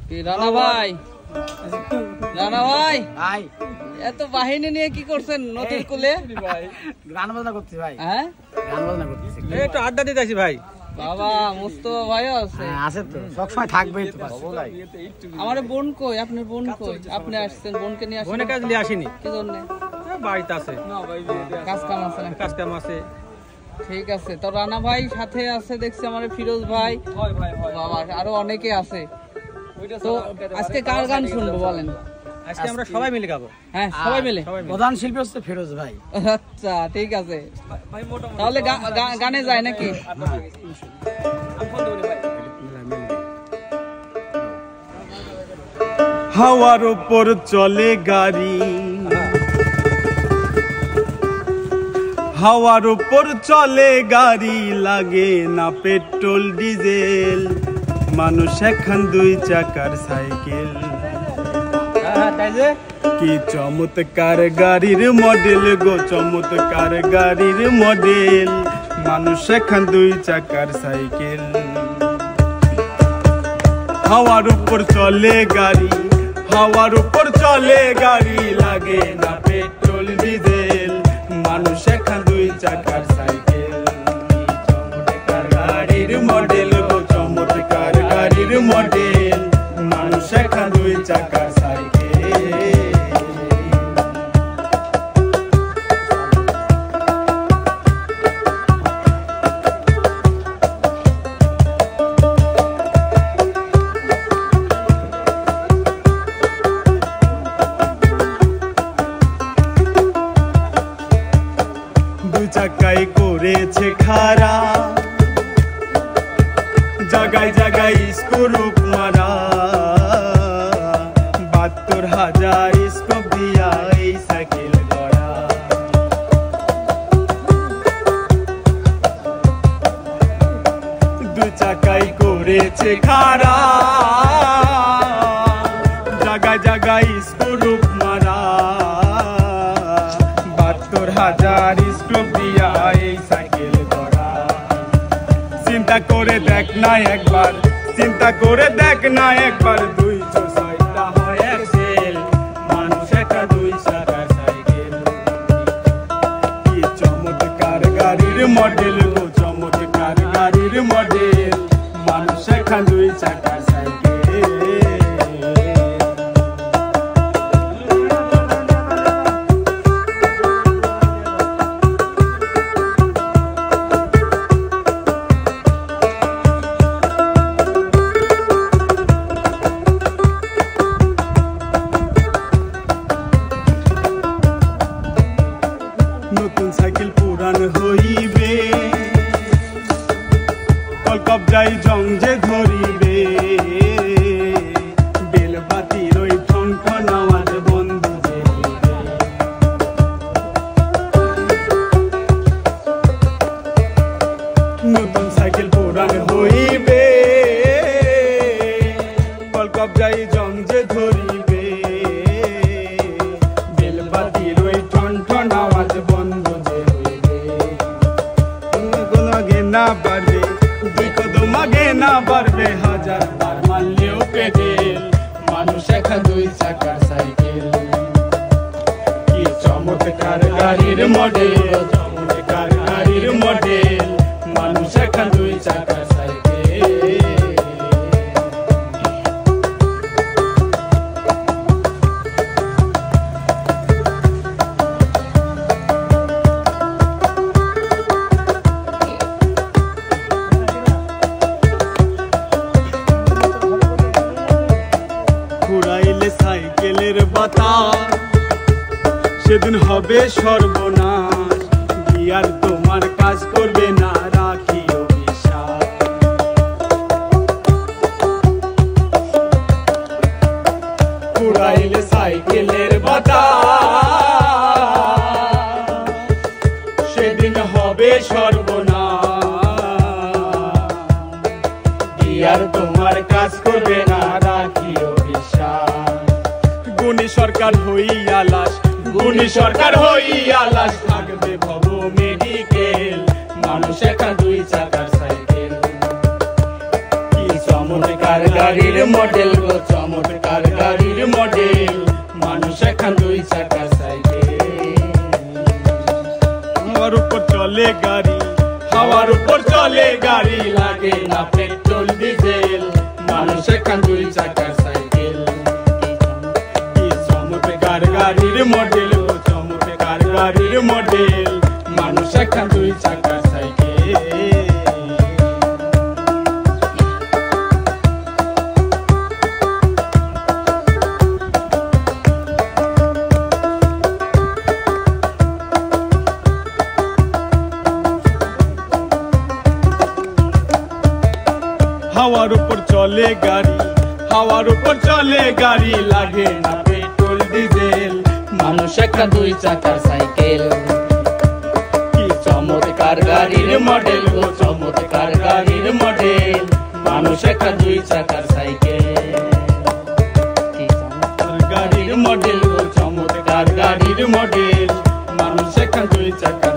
কি রানা ভাই, রানা ভাই ভাই এত বাহিনী নিয়ে কি করছেন নদীর কূলে? ভাই গান বাজনা করছি ভাই। হ্যাঁ গান বাজনা করতেছি, একটু আড্ডা দিতে আসি ভাই। বাবা মুস্তফা ভাই আছে? আছে তো, সবসময় থাকবেই তো। আমার বোন কই? আপনার বোন কই? আপনি আসছেন বোনকে নিয়ে আসেন? বোনের কাজ নিয়ে আসিনি, কি জন্য? বাড়িতে আছে, কাজ কাম আছে না? কাজ কাম আছে। ঠিক আছে, তো রানা ভাই সাথে আছে দেখছি, আমার ফিরোজ ভাই, বাবা আরো অনেকে আছে। তো আজকে কার গান শুনবো বলেন? আজকে আমরা সবাই মিলে গাবো। হ্যাঁ সবাই মিলে। প্রধান শিল্পী হচ্ছে ফিরোজ ভাই। আচ্ছা ঠিক আছে, তাহলে গানে যায় নাকি? হাওয়ার উপর চলে গাড়ি, হাওয়ার উপর চলে গাড়ি, লাগে না পেট্রোল ডিজেল, মানুষ এখন দুই চাকার সাইকেল। কি চমৎকার গাড়ির মডেল গো, চমৎকার গাড়ির মডেল, মানুষ এখন দুই চাকার সাইকেল। হাওয়ার উপর চলে গাড়ি, হাওয়ার উপর চলে গাড়ি, লাগে না পেট্রোল ডিজেল, মানুষ এখন দুই চাকার সাইকেল। চমৎকার গাড়ির মডেল গো, চমৎকার গাড়ির মডেল, মানুষ এখন দুই চাকার সাইকেল। চাকাই করেছে খারা, জায়গায় জায়গায় স্ক্রুপ মারা, ৭২,০০০ স্কোপ দিয়া এই সাইকেল গড়া। দু চাকাই করেছে খারা, জায়গায় জায়গায় স্ক্রুপ মারা, ৭২,০০০ স্ক্রুপ দিয়া এই সাইকেল গড়া। চিন্তা করে দেখ না একবার, চিন্তা করে দেখ না একবার, ২০৬টা হয় এক্সেল, মানুষ একটা দুই চাকার সাইকেল। কি চমৎকার গাড়ির মডেল গো, চমৎকার গাড়ির মডেল, মানুষ একটা দুই চাকার সাইকেল। নতুন সাইকেল পুরান হইবে, কলকবজাই জং যে ধরিবে, বেলবাতির ওই ঠং ঠন আওয়াজ বন্ধু যে হইবে। নতুন সাইকেল পুরান হইবে, কলকবজাই জং যে ধরিবে, বেলবাতির ওই ঠন ঠন আওয়াজ বন্ধ যে হইবে। কোন আগে না পারবে, দুই কদম আগে না পারবে, ১০০০ বার মারলেও পেডেল, মানুষ এখন দুই চাকার সাইকেল। কি চমৎকার গাড়ির মডেল, চমৎকার গাড়ির মডেল, মানুষ এখন দুই চাকার সাইকেল। ঘুরাইলে সাইকেলের বাতাস, সেদিন হবে সর্বনাশ, গিয়ার তোমার কাজ করবে না, রাখিও বিশ্বাস। ঘুরাইলে সাইকেলের বাতাস, সেদিন হবে সর্বনাশ, গিয়ার তোমার কাজ করবে না, রাখিও বিশ্বাস। গুণী সরকার হইয়া লাশ, গুণী সরকার হইয়া লাশ, থাকবে ভব মেডিকেল, মানুষ একটা দুই চাকার সাইকেল। কি চমৎকার গাড়ির মডেল গো চমৎকার গাড়ির মডেল মানুষ এখন দুই চাকার সাইকেল হাওয়ার উপর চলে গাড়ি হাওয়ার উপর চলে গাড়ি লাগে না পেট্রোল ডিজেল মানুষ এখন দুই চাকার সাইকেল কি চমৎকার গাড়ির মডেল গো চমৎকার গাড়ির মডেল মানুষ এখন দুই চাকার সাইকেল হাওয়ার উপর চলে গাড়ি হাওয়ার উপর চলে গাড়ি লাগে না পেট্রোল ডিজেল মানুষ একটা দুই চাকার সাইকেল কি চমৎকার গাড়ির মডেল গো চমৎকার গাড়ির মডেল মানুষ একটা দুই চাকার সাইকেল গাড়ির মডেল গো চমৎকার গাড়ির মডেল মানুষ একটা দুই চাকার